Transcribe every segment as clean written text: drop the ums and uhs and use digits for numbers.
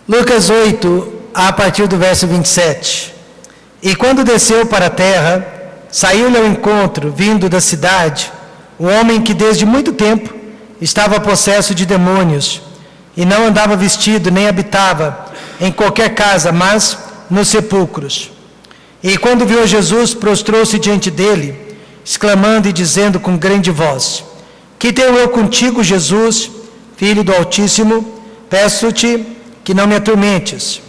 Lucas 8, a partir do verso 27. E quando desceu para a terra, saiu-lhe ao encontro, vindo da cidade, um homem que desde muito tempo estava possesso de demônios, e não andava vestido, nem habitava em qualquer casa, mas nos sepulcros. E quando viu Jesus, prostrou-se diante dele, exclamando e dizendo com grande voz: Que tenho eu contigo, Jesus, Filho do Altíssimo? Peço-te que não me atormentes.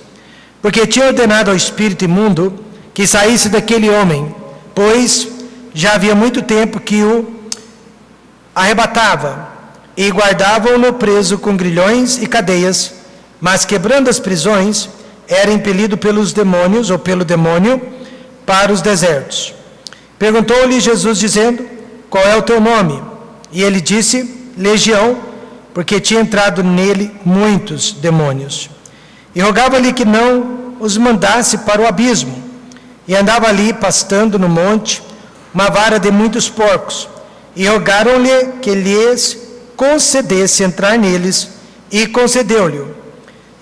Porque tinha ordenado ao espírito imundo que saísse daquele homem, pois já havia muito tempo que o arrebatava, e guardavam-no preso com grilhões e cadeias, mas quebrando as prisões, era impelido pelos demônios, ou pelo demônio, para os desertos. Perguntou-lhe Jesus, dizendo: Qual é o teu nome? E ele disse: Legião, porque tinha entrado nele muitos demônios. E rogava-lhe que não os mandasse para o abismo. E andava ali, pastando no monte, uma vara de muitos porcos. E rogaram-lhe que lhes concedesse entrar neles, e concedeu-lhe.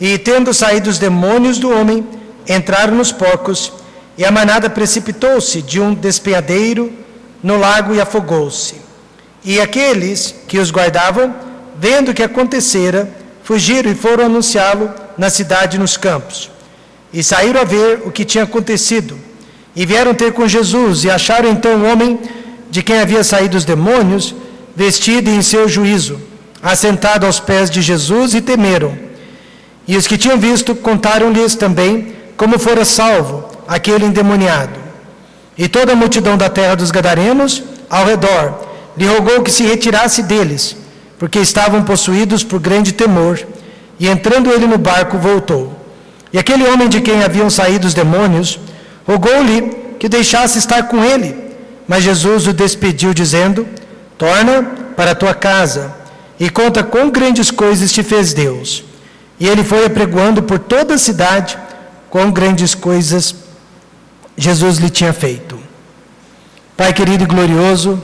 E tendo saído os demônios do homem, entraram nos porcos, e a manada precipitou-se de um despenhadeiro no lago e afogou-se. E aqueles que os guardavam, vendo o que acontecera, fugiram e foram anunciá-lo na cidade e nos campos. E saíram a ver o que tinha acontecido. E vieram ter com Jesus, e acharam então o homem de quem havia saído os demônios, vestido em seu juízo, assentado aos pés de Jesus, e temeram. E os que tinham visto contaram-lhes também como fora salvo aquele endemoniado. E toda a multidão da terra dos Gadarenos, ao redor, lhe rogou que se retirasse deles, porque estavam possuídos por grande temor. E entrando ele no barco, voltou. E aquele homem de quem haviam saído os demônios, rogou-lhe que deixasse estar com ele. Mas Jesus o despediu, dizendo: Torna para a tua casa, e conta quão grandes coisas te fez Deus. E ele foi apregoando por toda a cidade quão grandes coisas Jesus lhe tinha feito. Pai querido e glorioso,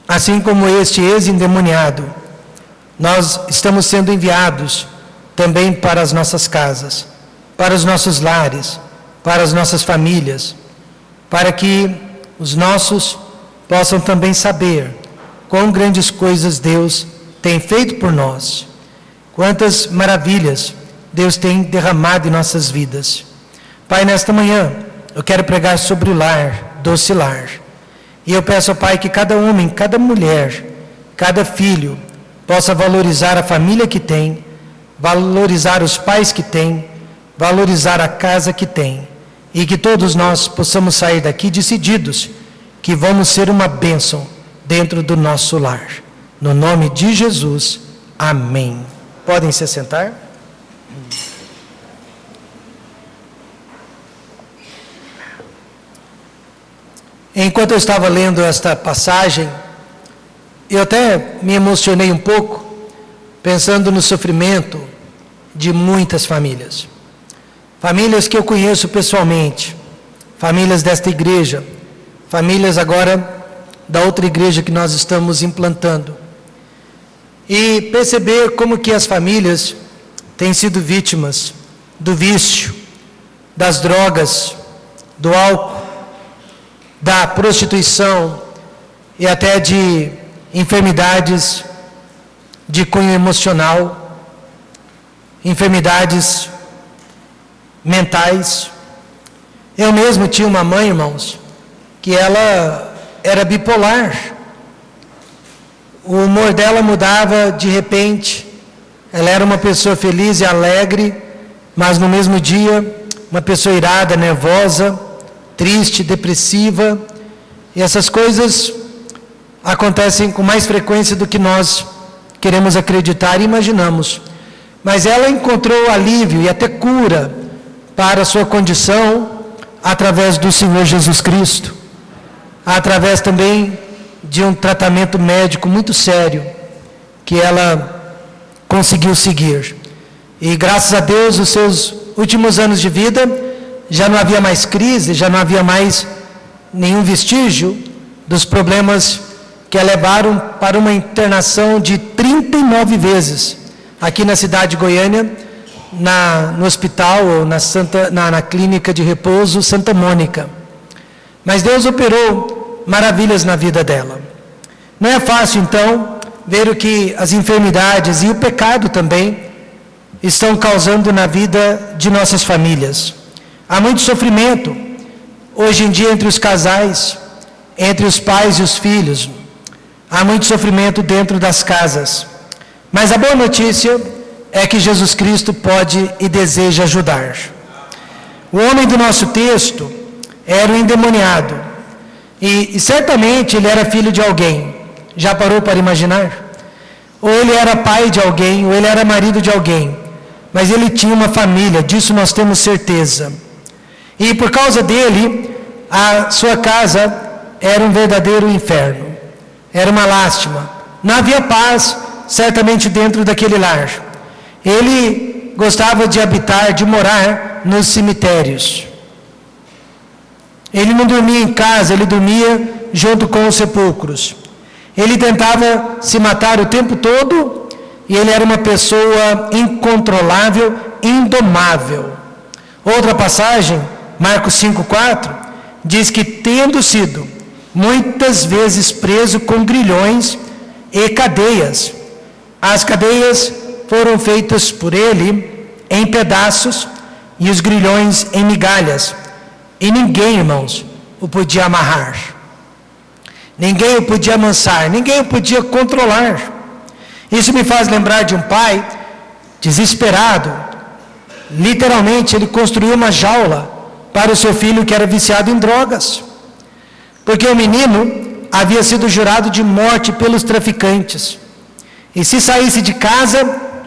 assim como este ex-endemoniado, nós estamos sendo enviados também para as nossas casas, para os nossos lares, para as nossas famílias, para que os nossos possam também saber quão grandes coisas Deus tem feito por nós, quantas maravilhas Deus tem derramado em nossas vidas. Pai, nesta manhã, eu quero pregar sobre o lar, doce lar. E eu peço ao Pai que cada homem, cada mulher, cada filho, possa valorizar a família que tem, valorizar os pais que tem, valorizar a casa que tem. E que todos nós possamos sair daqui decididos que vamos ser uma bênção dentro do nosso lar. No nome de Jesus, amém. Podem se sentar? Enquanto eu estava lendo esta passagem, eu até me emocionei um pouco, pensando no sofrimento de muitas famílias. Famílias que eu conheço pessoalmente, famílias desta igreja, famílias agora da outra igreja que nós estamos implantando. E perceber como que as famílias têm sido vítimas do vício, das drogas, do álcool, da prostituição e até de enfermidades de cunho emocional, enfermidades mentais. Eu mesmo tinha uma mãe, irmãos, que ela era bipolar. O humor dela mudava de repente. Ela era uma pessoa feliz e alegre, mas no mesmo dia, uma pessoa irada, nervosa, triste, depressiva. E essas coisas acontecem com mais frequência do que nós queremos acreditar e imaginamos. Mas ela encontrou alívio e até cura para a sua condição através do Senhor Jesus Cristo, através também de um tratamento médico muito sério que ela conseguiu seguir. E graças a Deus, os seus últimos anos de vida, já não havia mais crise, já não havia mais nenhum vestígio dos problemas que a levaram para uma internação de 39 vezes aqui na cidade de Goiânia, no hospital ou na clínica de repouso Santa Mônica. Mas Deus operou maravilhas na vida dela. Não é fácil, então, ver o que as enfermidades e o pecado também estão causando na vida de nossas famílias. Há muito sofrimento hoje em dia entre os casais, entre os pais e os filhos. Há muito sofrimento dentro das casas. Mas a boa notícia é que Jesus Cristo pode e deseja ajudar. O homem do nosso texto era um endemoniado. E certamente ele era filho de alguém. Já parou para imaginar? Ou ele era pai de alguém, ou ele era marido de alguém. Mas ele tinha uma família, disso nós temos certeza. E por causa dele, a sua casa era um verdadeiro inferno. Era uma lástima. Não havia paz, certamente, dentro daquele lar. Ele gostava de habitar, de morar nos cemitérios. Ele não dormia em casa, ele dormia junto com os sepulcros. Ele tentava se matar o tempo todo e ele era uma pessoa incontrolável, indomável. Outra passagem, Marcos 5,4, diz que tendo sido muitas vezes preso com grilhões e cadeias, as cadeias foram feitas por ele em pedaços e os grilhões em migalhas. E ninguém, irmãos, o podia amarrar. Ninguém o podia amansar, ninguém o podia controlar. Isso me faz lembrar de um pai desesperado. Literalmente, ele construiu uma jaula para o seu filho que era viciado em drogas. Porque o menino havia sido jurado de morte pelos traficantes. E se saísse de casa,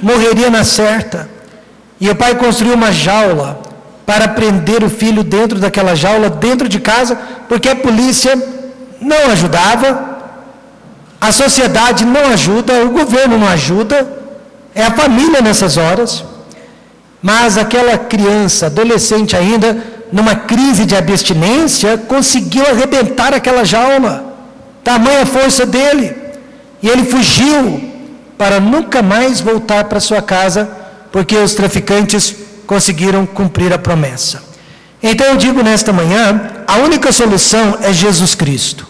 morreria na certa. E o pai construiu uma jaula para prender o filho dentro daquela jaula, dentro de casa, porque a polícia não ajudava, a sociedade não ajuda, o governo não ajuda, é a família nessas horas. Mas aquela criança, adolescente ainda, numa crise de abstinência, conseguiu arrebentar aquela jaula, tamanha força dele, e ele fugiu para nunca mais voltar para sua casa, porque os traficantes conseguiram cumprir a promessa. Então eu digo nesta manhã, a única solução é Jesus Cristo.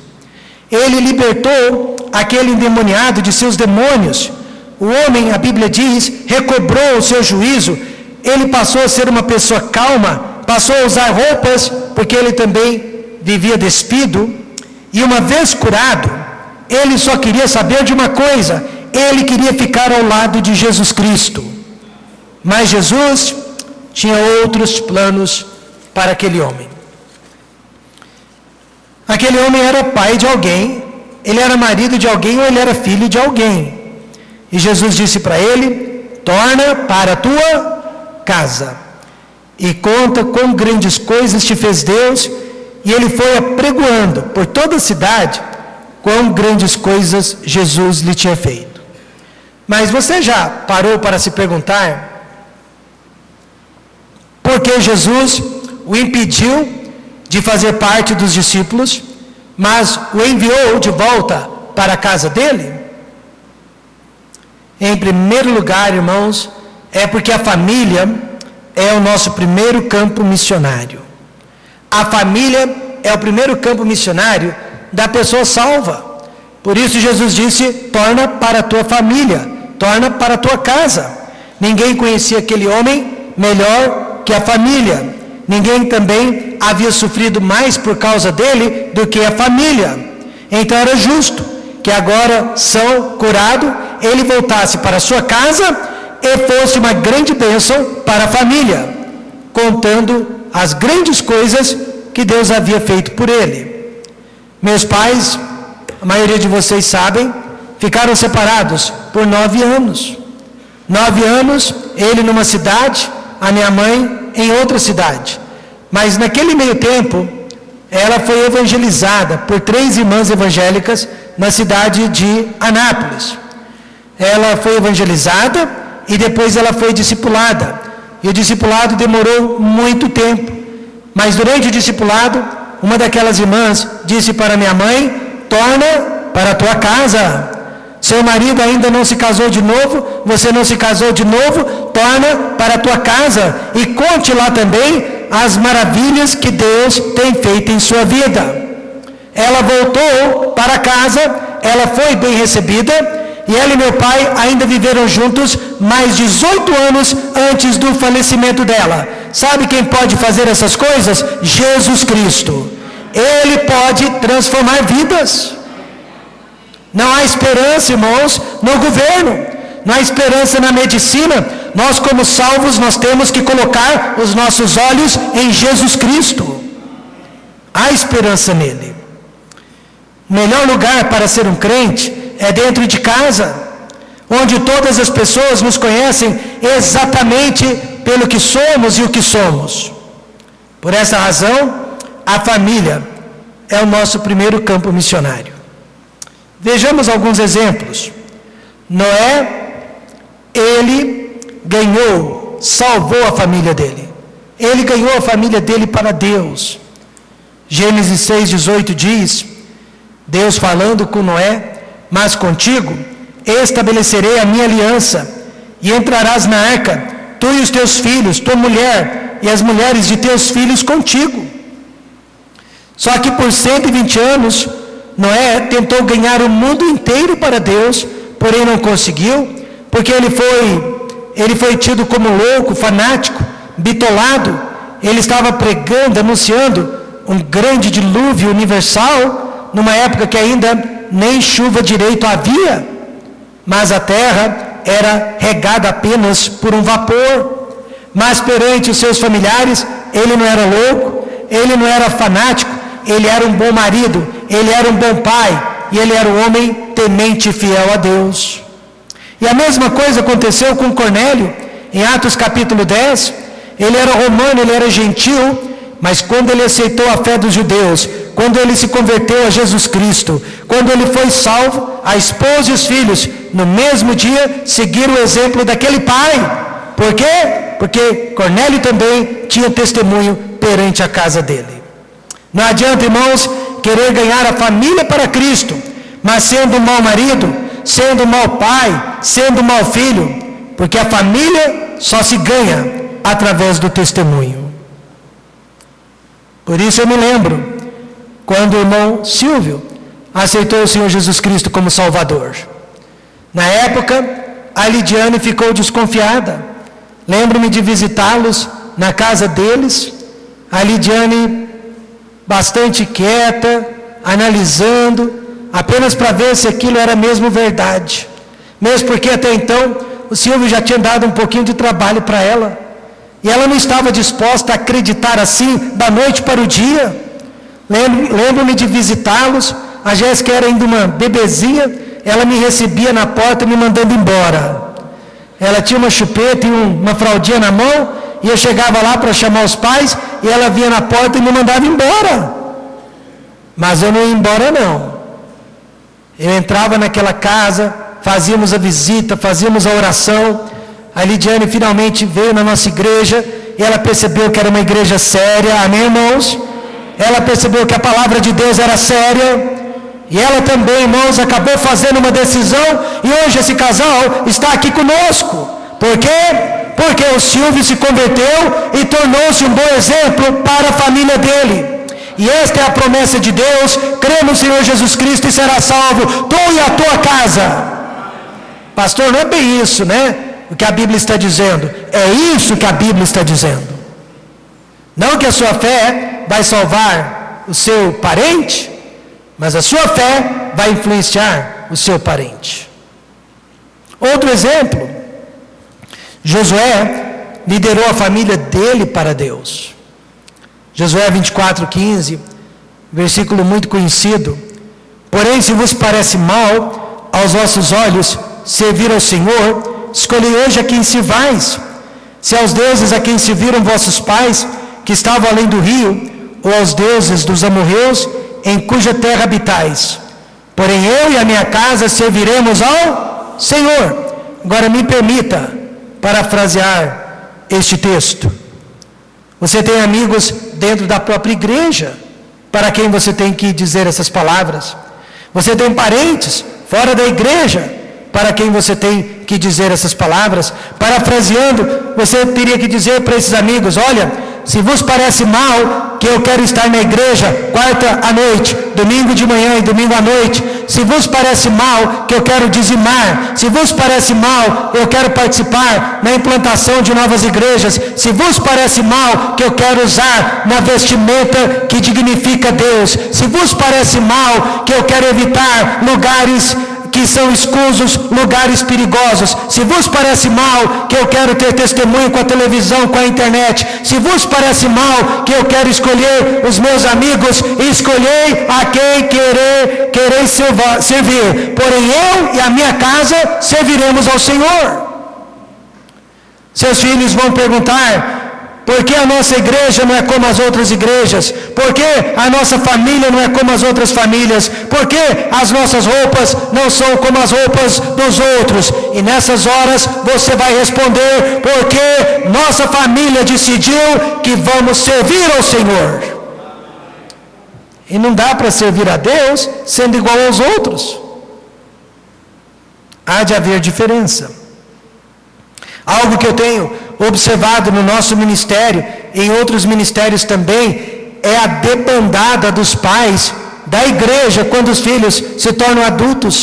Ele libertou aquele endemoniado de seus demônios. O homem, a Bíblia diz, recobrou o seu juízo. Ele passou a ser uma pessoa calma, passou a usar roupas, porque ele também vivia despido. E uma vez curado, ele só queria saber de uma coisa: ele queria ficar ao lado de Jesus Cristo. Mas Jesus tinha outros planos para aquele homem. Aquele homem era pai de alguém, ele era marido de alguém ou ele era filho de alguém. E Jesus disse para ele: torna para a tua casa e conta quão grandes coisas te fez Deus. E ele foi apregoando por toda a cidade quão grandes coisas Jesus lhe tinha feito. Mas você já parou para se perguntar por que Jesus o impediu de fazer parte dos discípulos, mas o enviou de volta para a casa dele? Em primeiro lugar, irmãos, é porque a família é o nosso primeiro campo missionário. A família é o primeiro campo missionário da pessoa salva. Por isso Jesus disse: torna para a tua família, torna para a tua casa. Ninguém conhecia aquele homem melhor que a família. Ninguém também havia sofrido mais por causa dele do que a família. Então era justo que agora, são curado, ele voltasse para a sua casa e fosse uma grande bênção para a família, contando as grandes coisas que Deus havia feito por ele. Meus pais, a maioria de vocês sabem, ficaram separados por 9 anos. 9 anos, ele numa cidade, a minha mãe em outra cidade. Mas naquele meio tempo, ela foi evangelizada por 3 irmãs evangélicas na cidade de Anápolis. Ela foi evangelizada e depois ela foi discipulada. E o discipulado demorou muito tempo. Mas durante o discipulado, uma daquelas irmãs disse para minha mãe: torna para a tua casa. Seu marido ainda não se casou de novo, você não se casou de novo, torna para a tua casa e conte lá também as maravilhas que Deus tem feito em sua vida. Ela voltou para casa, ela foi bem recebida, e ela e meu pai ainda viveram juntos mais 18 anos antes do falecimento dela. Sabe quem pode fazer essas coisas? Jesus Cristo. Ele pode transformar vidas. Não há esperança, irmãos, no governo. Não há esperança na medicina. Nós, como salvos, nós temos que colocar os nossos olhos em Jesus Cristo. Há esperança nele. O melhor lugar para ser um crente é dentro de casa, onde todas as pessoas nos conhecem exatamente pelo que somos e o que somos. Por essa razão, a família é o nosso primeiro campo missionário. Vejamos alguns exemplos. Noé, ele ganhou, salvou a família dele. Ele ganhou a família dele para Deus. Gênesis 6:18 diz, Deus falando com Noé: mas contigo estabelecerei a minha aliança, e entrarás na arca, tu e os teus filhos, tua mulher e as mulheres de teus filhos contigo. Só que por 120 anos, Noé tentou ganhar o mundo inteiro para Deus, porém não conseguiu, porque ele foi tido como louco, fanático, bitolado. Ele estava pregando, anunciando um grande dilúvio universal, numa época que ainda nem chuva direito havia, mas a terra era regada apenas por um vapor. Mas perante os seus familiares, ele não era louco, ele não era fanático, ele era um bom marido, ele era um bom pai, e ele era um homem temente e fiel a Deus. E a mesma coisa aconteceu com Cornélio, em Atos capítulo 10, ele era romano, ele era gentil, mas quando ele aceitou a fé dos judeus, quando ele se converteu a Jesus Cristo, quando ele foi salvo, a esposa e os filhos, no mesmo dia, seguiram o exemplo daquele pai. Por quê? Porque Cornélio também tinha testemunho perante a casa dele. Não adianta, irmãos, querer ganhar a família para Cristo, mas sendo um mau marido, sendo um mau pai, sendo um mau filho, porque a família só se ganha através do testemunho. Por isso eu me lembro, quando o irmão Silvio aceitou o Senhor Jesus Cristo como Salvador. Na época, a Lidiane ficou desconfiada. Lembro-me de visitá-los na casa deles, a Lidiane bastante quieta, analisando, apenas para ver se aquilo era mesmo verdade. Mesmo porque até então, o Silvio já tinha dado um pouquinho de trabalho para ela. E ela não estava disposta a acreditar assim, da noite para o dia. Lembro-me de visitá-los, a Jéssica era ainda uma bebezinha, ela me recebia na porta me mandando embora. Ela tinha uma chupeta e uma fraldinha na mão, e eu chegava lá para chamar os pais, e ela vinha na porta e me mandava embora. Mas eu não ia embora não. Eu entrava naquela casa, fazíamos a visita, fazíamos a oração. A Lidiane finalmente veio na nossa igreja, e ela percebeu que era uma igreja séria, amém, irmãos? Ela percebeu que a palavra de Deus era séria, e ela também, irmãos, acabou fazendo uma decisão, e hoje esse casal está aqui conosco. Por quê? Porque o Silvio se converteu e tornou-se um bom exemplo para a família dele. E esta é a promessa de Deus: crê no Senhor Jesus Cristo e será salvo, tu e a tua casa. Pastor, não é bem isso, né? O que a Bíblia está dizendo. É isso que a Bíblia está dizendo. Não que a sua fé vai salvar o seu parente, mas a sua fé vai influenciar o seu parente. Outro exemplo, Josué liderou a família dele para Deus. Josué 24:15, versículo muito conhecido. Porém, se vos parece mal aos vossos olhos servir ao Senhor, escolhei hoje a quem sirvais. Se aos deuses a quem serviram vossos pais, que estavam além do rio, ou aos deuses dos amorreus, em cuja terra habitais. Porém eu e a minha casa serviremos ao Senhor. Agora me permita parafrasear este texto. Você tem amigos dentro da própria igreja para quem você tem que dizer essas palavras. Você tem parentes fora da igreja para quem você tem que dizer essas palavras. Parafraseando, você teria que dizer para esses amigos: olha, se vos parece mal que eu quero estar na igreja quarta à noite, domingo de manhã e domingo à noite, se vos parece mal que eu quero dizimar, se vos parece mal eu quero participar na implantação de novas igrejas, se vos parece mal que eu quero usar uma vestimenta que dignifica Deus, se vos parece mal que eu quero evitar lugares que são escusos, lugares perigosos, se vos parece mal que eu quero ter testemunho com a televisão, com a internet, se vos parece mal que eu quero escolher os meus amigos, escolhei a quem querer servir, porém eu e a minha casa serviremos ao Senhor. Seus filhos vão perguntar: por que a nossa igreja não é como as outras igrejas? Por que a nossa família não é como as outras famílias? Por que as nossas roupas não são como as roupas dos outros? E nessas horas você vai responder: porque nossa família decidiu que vamos servir ao Senhor. E não dá para servir a Deus sendo igual aos outros. Há de haver diferença. Algo que eu tenho observado no nosso ministério, em outros ministérios também, é a debandada dos pais da igreja quando os filhos se tornam adultos.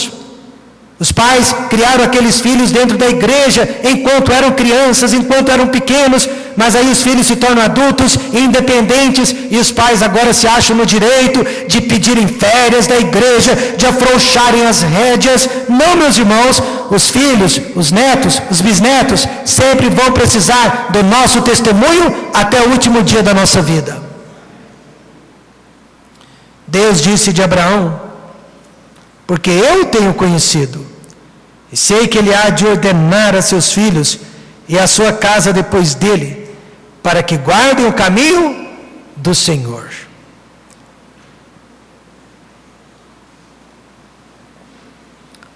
Os pais criaram aqueles filhos dentro da igreja enquanto eram crianças, enquanto eram pequenos, mas aí os filhos se tornam adultos, independentes, e os pais agora se acham no direito de pedirem férias da igreja, de afrouxarem as rédeas. Não, meus irmãos, os filhos, os netos, os bisnetos sempre vão precisar do nosso testemunho até o último dia da nossa vida. Deus disse de Abraão: porque eu tenho conhecido, e sei que ele há de ordenar a seus filhos e a sua casa depois dele, para que guardem o caminho do Senhor.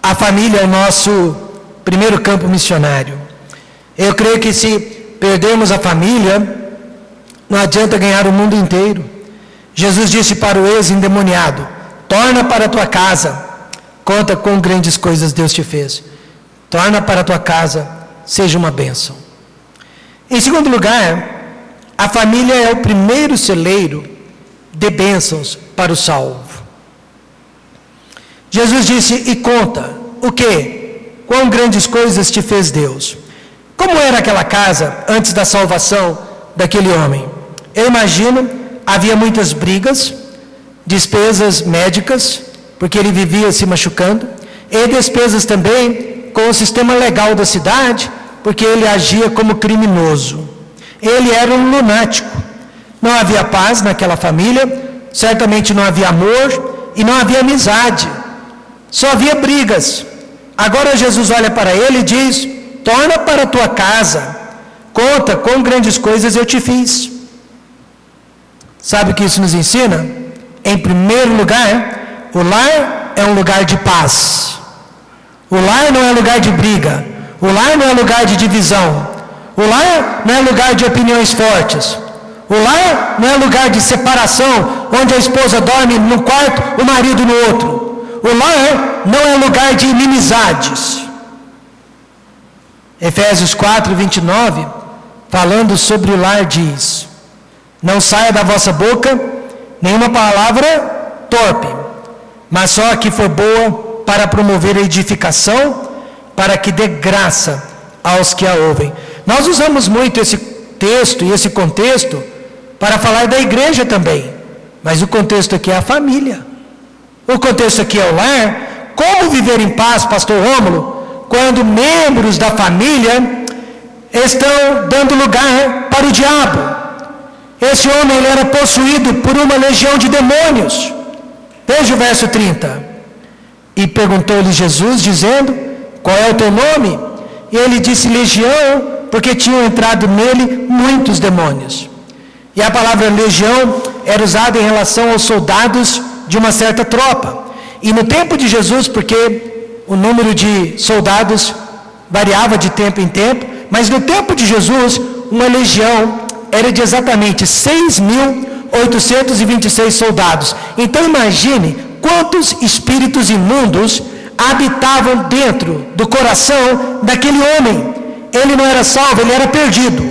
A família é o nosso primeiro campo missionário. Eu creio que se perdermos a família, não adianta ganhar o mundo inteiro. Jesus disse para o ex-endemoniado: torna para a tua casa, conta quão grandes coisas Deus te fez. Torna para a tua casa, seja uma bênção. Em segundo lugar, a família é o primeiro celeiro de bênçãos para o salvo. Jesus disse: e conta o quê? Quão grandes coisas te fez Deus. Como era aquela casa antes da salvação daquele homem? Eu imagino, havia muitas brigas, despesas médicas, porque ele vivia se machucando, e despesas também com o sistema legal da cidade, porque ele agia como criminoso. Ele era um lunático. Não havia paz naquela família, certamente não havia amor e não havia amizade. Só havia brigas. Agora Jesus olha para ele e diz: torna para a tua casa, conta quão grandes coisas eu te fiz. Sabe o que isso nos ensina? Em primeiro lugar, o lar é um lugar de paz. O lar não é lugar de briga. O lar não é lugar de divisão. O lar não é lugar de opiniões fortes. O lar não é lugar de separação, onde a esposa dorme num quarto, o marido no outro. O lar não é lugar de inimizades. Efésios 4:29, falando sobre o lar, diz: não saia da vossa boca nenhuma palavra torpe, mas só a que for boa para promover a edificação, para que dê graça aos que a ouvem. Nós usamos muito esse texto e esse contexto para falar da igreja também, mas o contexto aqui é a família. O contexto aqui é o lar. Como viver em paz, pastor Rômulo, quando membros da família estão dando lugar para o diabo? Esse homem, ele era possuído por uma legião de demônios. Veja o verso 30. E perguntou-lhe Jesus, dizendo: qual é o teu nome? E ele disse: legião, porque tinham entrado nele muitos demônios. E a palavra legião era usada em relação aos soldados de uma certa tropa. E no tempo de Jesus, porque o número de soldados variava de tempo em tempo, mas no tempo de Jesus, uma legião era de exatamente 6.826 soldados. Então imagine quantos espíritos imundos habitavam dentro do coração daquele homem. Ele não era salvo, ele era perdido.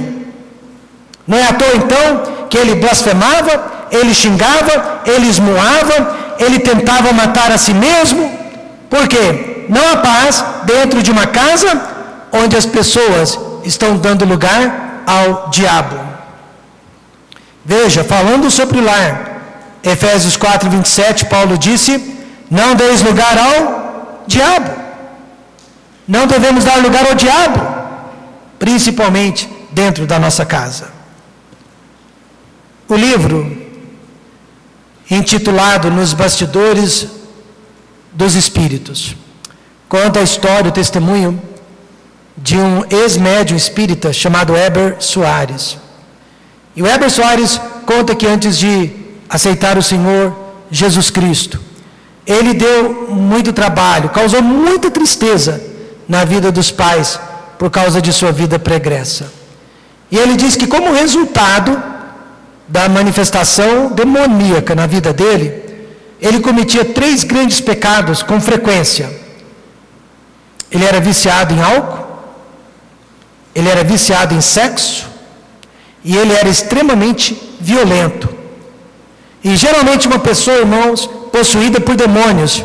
Não é à toa então que ele blasfemava, ele xingava, ele esmoava, ele tentava matar a si mesmo. Por quê? Não há paz dentro de uma casa onde as pessoas estão dando lugar ao diabo. Veja, falando sobre o lar, Efésios 4:27, Paulo disse: não deis lugar ao diabo. Não devemos dar lugar ao diabo, principalmente dentro da nossa casa. O livro, intitulado Nos Bastidores dos Espíritos, conta a história, o testemunho de um ex-médium espírita chamado Heber Soares. E o Heber Soares conta que antes de aceitar o Senhor Jesus Cristo, ele deu muito trabalho, causou muita tristeza na vida dos pais por causa de sua vida pregressa. E ele diz que, como resultado da manifestação demoníaca na vida dele, ele cometia 3 grandes pecados com frequência. Ele era viciado em álcool, ele era viciado em sexo e ele era extremamente violento. E geralmente uma pessoa, irmãos, possuída por demônios,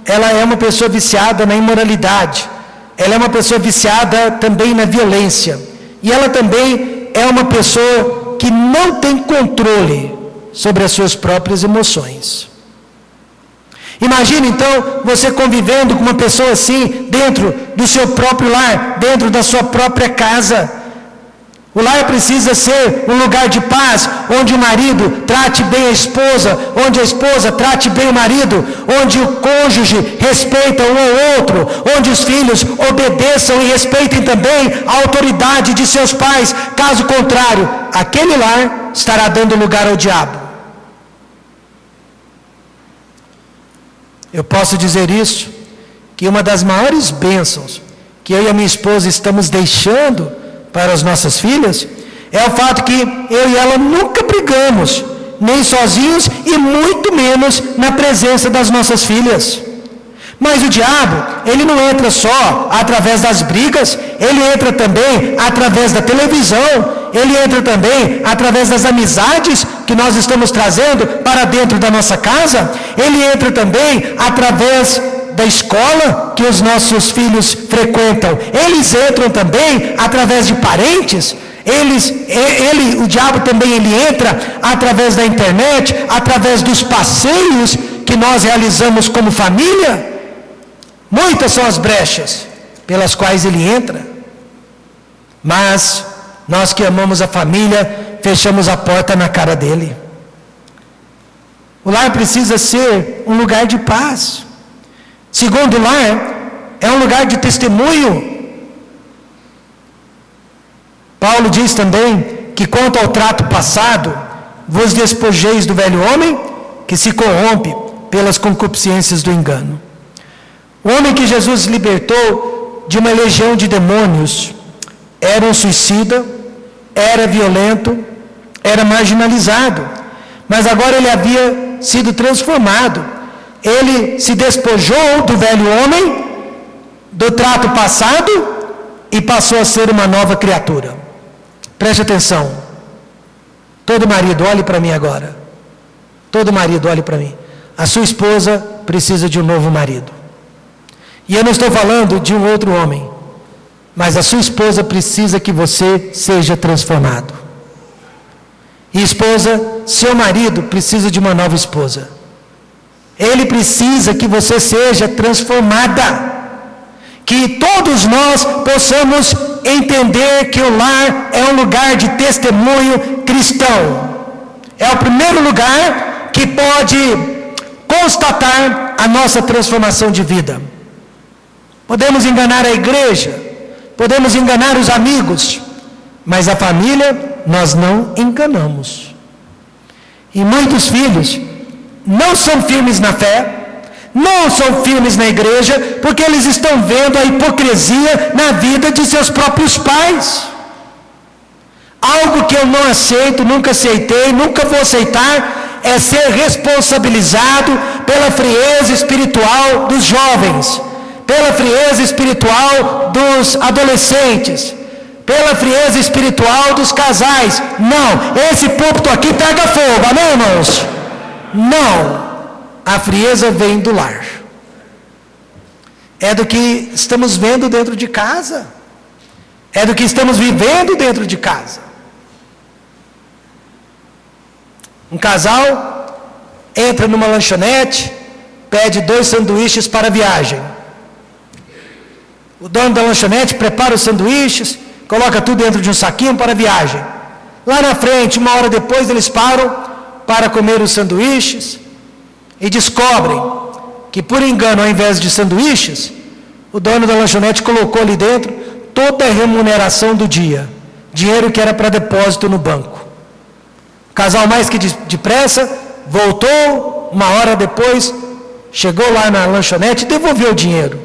ela é uma pessoa viciada na imoralidade, ela é uma pessoa viciada também na violência, e ela também é uma pessoa que não tem controle sobre as suas próprias emoções. Imagine então você convivendo com uma pessoa assim dentro do seu próprio lar, dentro da sua própria casa. O lar precisa ser um lugar de paz, onde o marido trate bem a esposa, onde a esposa trate bem o marido, onde o cônjuge respeita um ao outro, onde os filhos obedeçam e respeitem também a autoridade de seus pais. Caso contrário, aquele lar estará dando lugar ao diabo. Eu posso dizer isso, que uma das maiores bênçãos que eu e a minha esposa estamos deixando para as nossas filhas, é o fato que eu e ela nunca brigamos, nem sozinhos e muito menos na presença das nossas filhas. Mas o diabo, ele não entra só através das brigas, ele entra também através da televisão, ele entra também através das amizades que nós estamos trazendo para dentro da nossa casa, ele entra também através da escola que os nossos filhos frequentam, eles entram também através de parentes, o diabo também ele entra através da internet, através dos passeios que nós realizamos como família. Muitas são as brechas pelas quais ele entra, mas nós que amamos a família, fechamos a porta na cara dele. O lar precisa ser um lugar de paz. Segundo, o lar é um lugar de testemunho. Paulo diz também que quanto ao trato passado, vos despojeis do velho homem, que se corrompe pelas concupiscências do engano. O homem que Jesus libertou de uma legião de demônios era um suicida, era violento, era marginalizado, mas agora ele havia sido transformado. Ele se despojou do velho homem, do trato passado, e passou a ser uma nova criatura. Preste atenção. Todo marido, olhe para mim agora. Todo marido, olhe para mim. A sua esposa precisa de um novo marido. E eu não estou falando de um outro homem, mas a sua esposa precisa que você seja transformado. E esposa, seu marido precisa de uma nova esposa. Ele precisa que você seja transformada. Que todos nós possamos entender que o lar é um lugar de testemunho cristão. É o primeiro lugar que pode constatar a nossa transformação de vida. Podemos enganar a igreja, podemos enganar os amigos, mas a família nós não enganamos. E muitos filhos não são firmes na fé, não são firmes na igreja, porque eles estão vendo a hipocrisia na vida de seus próprios pais. Algo que eu não aceito, nunca aceitei, nunca vou aceitar, é ser responsabilizado pela frieza espiritual dos jovens. pela frieza espiritual dos adolescentes, pela frieza espiritual dos casais. Não, esse púlpito aqui pega fogo, amém, irmãos? Não, a frieza vem do lar, é do que estamos vendo dentro de casa, é do que estamos vivendo dentro de casa. Um casal entra numa lanchonete, pede 2 sanduíches para a viagem. O dono da lanchonete prepara os sanduíches, coloca tudo dentro de um saquinho para a viagem. Lá na frente, 1 hora depois, eles param para comer os sanduíches e descobrem que, por engano, ao invés de sanduíches, o dono da lanchonete colocou ali dentro toda a remuneração do dia, dinheiro que era para depósito no banco. O casal, mais que depressa, voltou, 1 hora depois, chegou lá na lanchonete e devolveu o dinheiro.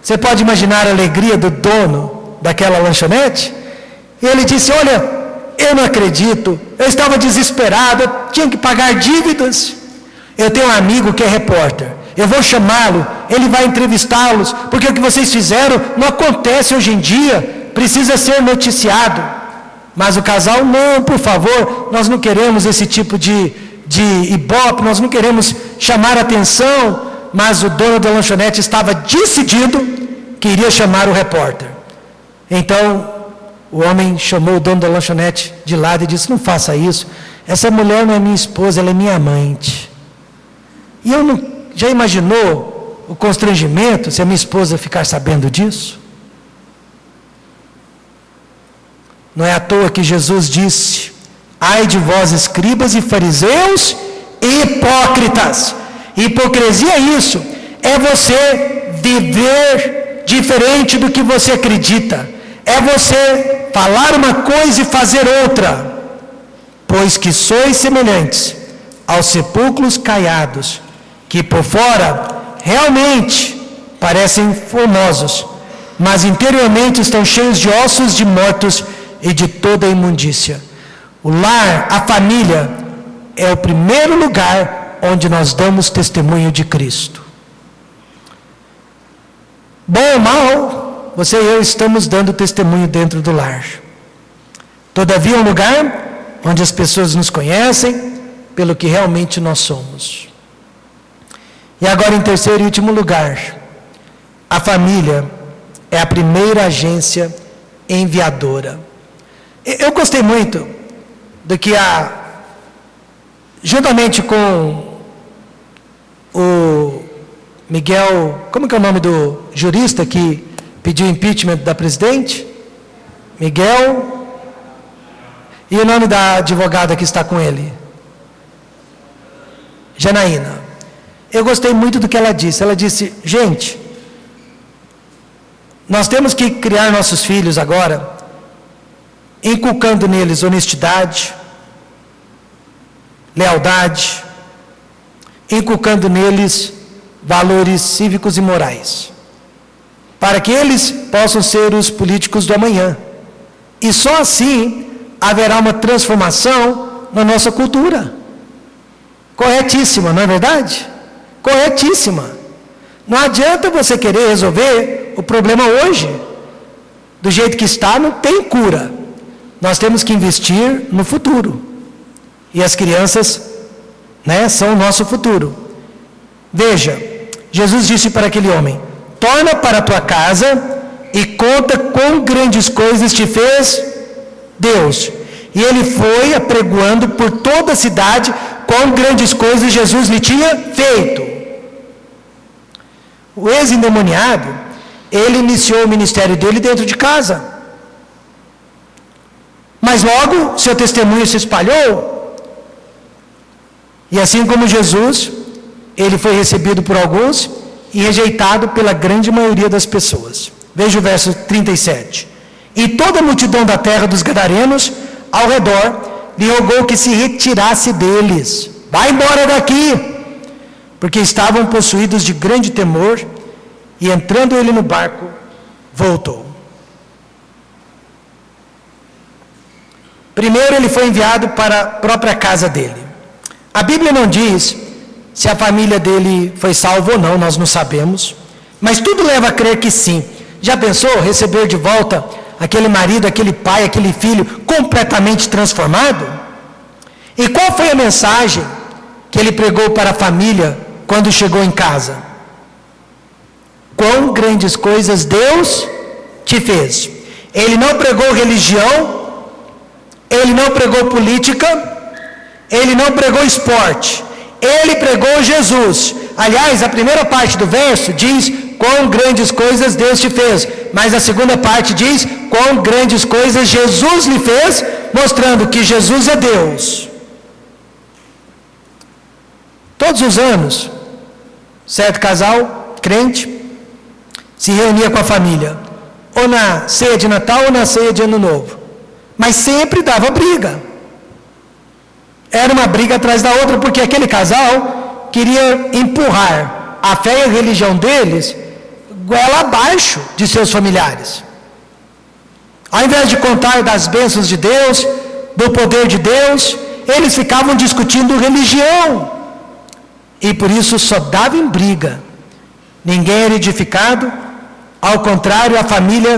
Você pode imaginar a alegria do dono daquela lanchonete? E ele disse: olha, eu não acredito, eu estava desesperado, eu tinha que pagar dívidas. Eu tenho um amigo que é repórter, eu vou chamá-lo, ele vai entrevistá-los, porque o que vocês fizeram não acontece hoje em dia, precisa ser noticiado. Mas o casal: não, por favor, nós não queremos esse tipo de ibope, nós não queremos chamar atenção. Mas o dono da lanchonete estava decidido que iria chamar o repórter. Então, o homem chamou o dono da lanchonete de lado e disse: não faça isso, essa mulher não é minha esposa, ela é minha amante. E eu não, já imaginou o constrangimento se a minha esposa ficar sabendo disso? Não é à toa que Jesus disse: ai de vós, escribas e fariseus, hipócritas. Hipocrisia é isso, é você viver diferente do que você acredita, é você falar uma coisa e fazer outra, pois que sois semelhantes aos sepulcros caiados, que por fora realmente parecem formosos, mas interiormente estão cheios de ossos de mortos e de toda a imundícia. O lar, a família, é o primeiro lugar onde nós damos testemunho de Cristo. Bom ou mal, você e eu estamos dando testemunho dentro do lar. Todavia, é um lugar onde as pessoas nos conhecem pelo que realmente nós somos. E agora, em terceiro e último lugar, a família é a primeira agência enviadora. Eu gostei muito do que juntamente com o Miguel, como que é o nome do jurista que pediu impeachment da presidente? Miguel, e o nome da advogada que está com ele? Janaína. Eu gostei muito do que ela disse. Ela disse: gente, nós temos que criar nossos filhos agora, inculcando neles honestidade, lealdade, inculcando neles valores cívicos e morais, para que eles possam ser os políticos do amanhã. E só assim haverá uma transformação na nossa cultura. Corretíssima, não é verdade? Corretíssima. Não adianta você querer resolver o problema hoje. Do jeito que está, não tem cura. Nós temos que investir no futuro. E as crianças, são o nosso futuro. Veja, Jesus disse para aquele homem: torna para a tua casa e conta quão grandes coisas te fez Deus. E ele foi apregoando por toda a cidade quão grandes coisas Jesus lhe tinha feito. O ex-endemoniado, ele iniciou o ministério dele dentro de casa. Mas logo, seu testemunho se espalhou. E assim como Jesus, ele foi recebido por alguns e rejeitado pela grande maioria das pessoas. Veja o verso 37. E toda a multidão da terra dos gadarenos, ao redor, lhe rogou que se retirasse deles. Vai embora daqui! Porque estavam possuídos de grande temor, e entrando ele no barco, voltou. Primeiro ele foi enviado para a própria casa dele. A Bíblia não diz se a família dele foi salva ou não, nós não sabemos. Mas tudo leva a crer que sim. Já pensou receber de volta aquele marido, aquele pai, aquele filho completamente transformado? E qual foi a mensagem que ele pregou para a família quando chegou em casa? Quão grandes coisas Deus te fez. Ele não pregou religião, ele não pregou política, ele não pregou esporte, ele pregou Jesus. Aliás, a primeira parte do verso diz quão grandes coisas Deus te fez, mas a segunda parte diz quão grandes coisas Jesus lhe fez, mostrando que Jesus é Deus. Todos os anos, certo casal, crente, se reunia com a família, ou na ceia de Natal ou na ceia de Ano Novo, mas sempre dava briga. Era uma briga atrás da outra, porque aquele casal queria empurrar a fé e a religião deles goela abaixo de seus familiares. Ao invés de contar das bênçãos de Deus, do poder de Deus, eles ficavam discutindo religião. E por isso só dava em briga. Ninguém era edificado, ao contrário, a família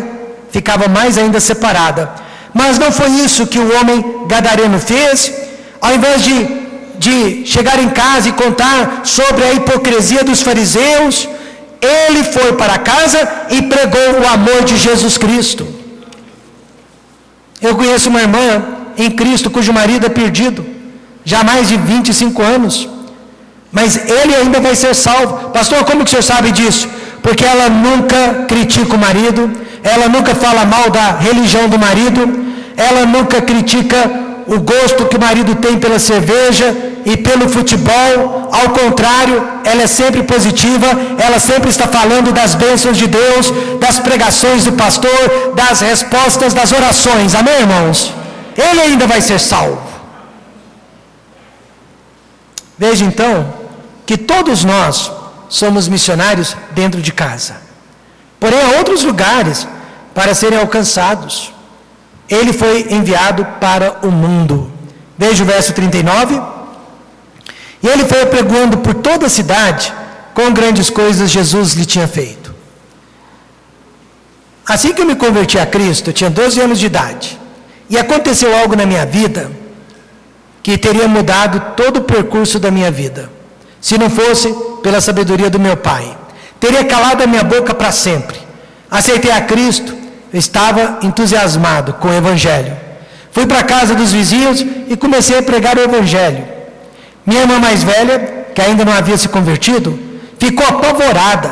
ficava mais ainda separada. Mas não foi isso que o homem gadareno fez. Ao invés de chegar em casa e contar sobre a hipocrisia dos fariseus, ele foi para casa e pregou o amor de Jesus Cristo. Eu conheço uma irmã em Cristo cujo marido é perdido, já há mais de 25 anos, mas ele ainda vai ser salvo. Pastor, como que o senhor sabe disso? Porque ela nunca critica o marido, ela nunca fala mal da religião do marido, ela nunca critica o gosto que o marido tem pela cerveja e pelo futebol. Ao contrário, ela é sempre positiva, ela sempre está falando das bênçãos de Deus, das pregações do pastor, das respostas das orações. Amém, irmãos? Ele ainda vai ser salvo. Veja então que todos nós somos missionários dentro de casa, porém há outros lugares para serem alcançados. Ele foi enviado para o mundo. Veja o verso 39. E ele foi pregando por toda a cidade, com grandes coisas Jesus lhe tinha feito. Assim que eu me converti a Cristo, eu tinha 12 anos de idade. E aconteceu algo na minha vida que teria mudado todo o percurso da minha vida, se não fosse pela sabedoria do meu pai. Teria calado a minha boca para sempre. Aceitei a Cristo, eu estava entusiasmado com o Evangelho. Fui para a casa dos vizinhos e comecei a pregar o Evangelho. Minha irmã mais velha, que ainda não havia se convertido, ficou apavorada,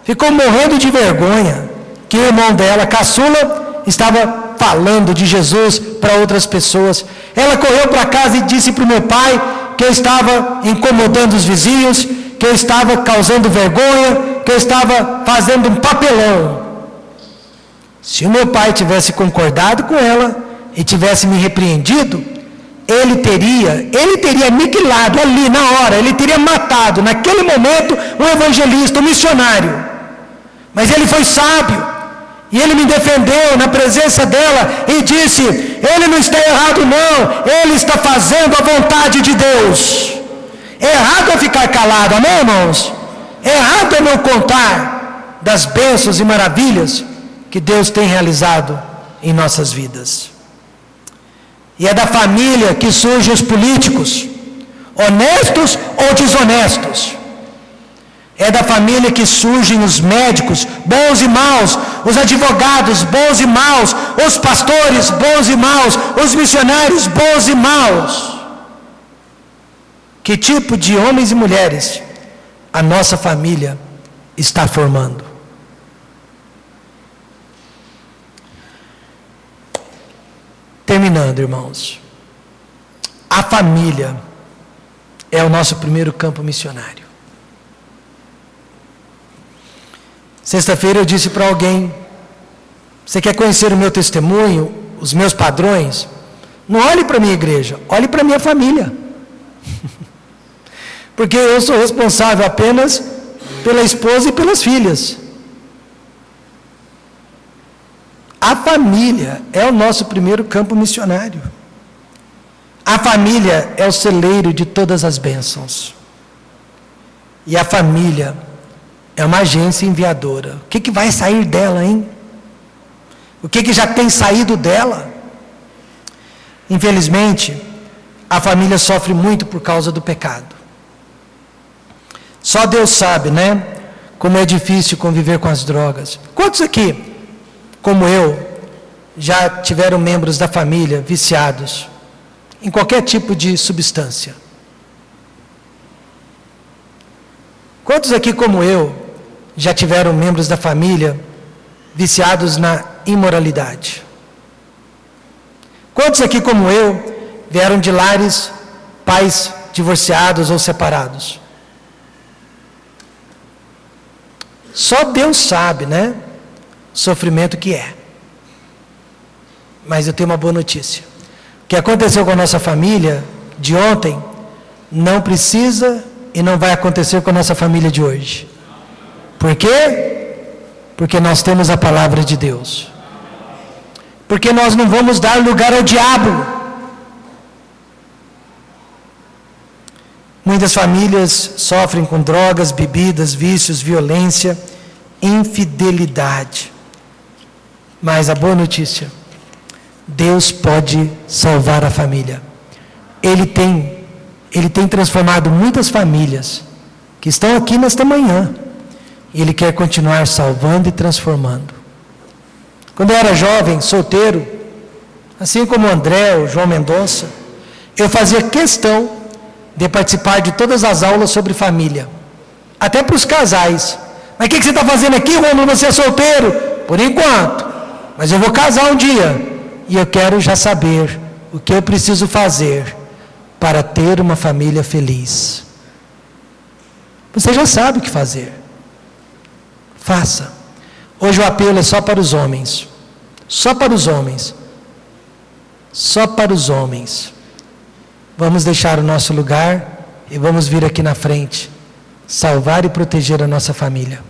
ficou morrendo de vergonha, que o irmão dela, caçula, estava falando de Jesus para outras pessoas. Ela correu para casa e disse para o meu pai que eu estava incomodando os vizinhos, que eu estava causando vergonha, que eu estava fazendo um papelão. Se o meu pai tivesse concordado com ela e tivesse me repreendido, ele teria aniquilado ali na hora, ele teria matado naquele momento um evangelista, um missionário. Mas ele foi sábio, e ele me defendeu na presença dela e disse: ele não está errado não, ele está fazendo a vontade de Deus. Errado é ficar calado, amém, irmãos? Errado é não contar das bênçãos e maravilhas que Deus tem realizado em nossas vidas. E é da família que surgem os políticos, honestos ou desonestos. É da família que surgem os médicos, bons e maus, os advogados, bons e maus, os pastores, bons e maus, os missionários, bons e maus. Que tipo de homens e mulheres a nossa família está formando? Terminando, irmãos, a família é o nosso primeiro campo missionário. Sexta-feira eu disse para alguém: você quer conhecer o meu testemunho, os meus padrões? Não olhe para a minha igreja, olhe para a minha família. Porque eu sou responsável apenas pela esposa e pelas filhas. A família é o nosso primeiro campo missionário. A família é o celeiro de todas as bênçãos. E a família É uma agência enviadora. O que vai sair dela, hein? O que já tem saído dela? Infelizmente, a família sofre muito por causa do pecado. Só Deus sabe, né? Como é difícil conviver com as drogas. Quantos aqui, como eu, já tiveram membros da família viciados em qualquer tipo de substância? Quantos aqui, como eu, já tiveram membros da família viciados na imoralidade? Quantos aqui, como eu, vieram de lares, pais divorciados ou separados? Só Deus sabe, né? O sofrimento que é. Mas eu tenho uma boa notícia. O que aconteceu com a nossa família de ontem, não precisa e não vai acontecer com a nossa família de hoje. Por quê? Porque nós temos a palavra de Deus. Porque nós não vamos dar lugar ao diabo. Muitas famílias sofrem com drogas, bebidas, vícios, violência, infidelidade. Mas a boa notícia, Deus pode salvar a família. Ele tem transformado muitas famílias que estão aqui nesta manhã. E Ele quer continuar salvando e transformando. Quando eu era jovem, solteiro, assim como o André, o João Mendonça, eu fazia questão de participar de todas as aulas sobre família. Até para os casais. Mas o que você está fazendo aqui, Romulo? Você é solteiro? Por enquanto. Mas eu vou casar um dia. E eu quero já saber o que eu preciso fazer para ter uma família feliz. Você já sabe o que fazer. Faça. Hoje o apelo é só para os homens. Só para os homens. Só para os homens. Vamos deixar o nosso lugar e vamos vir aqui na frente salvar e proteger a nossa família.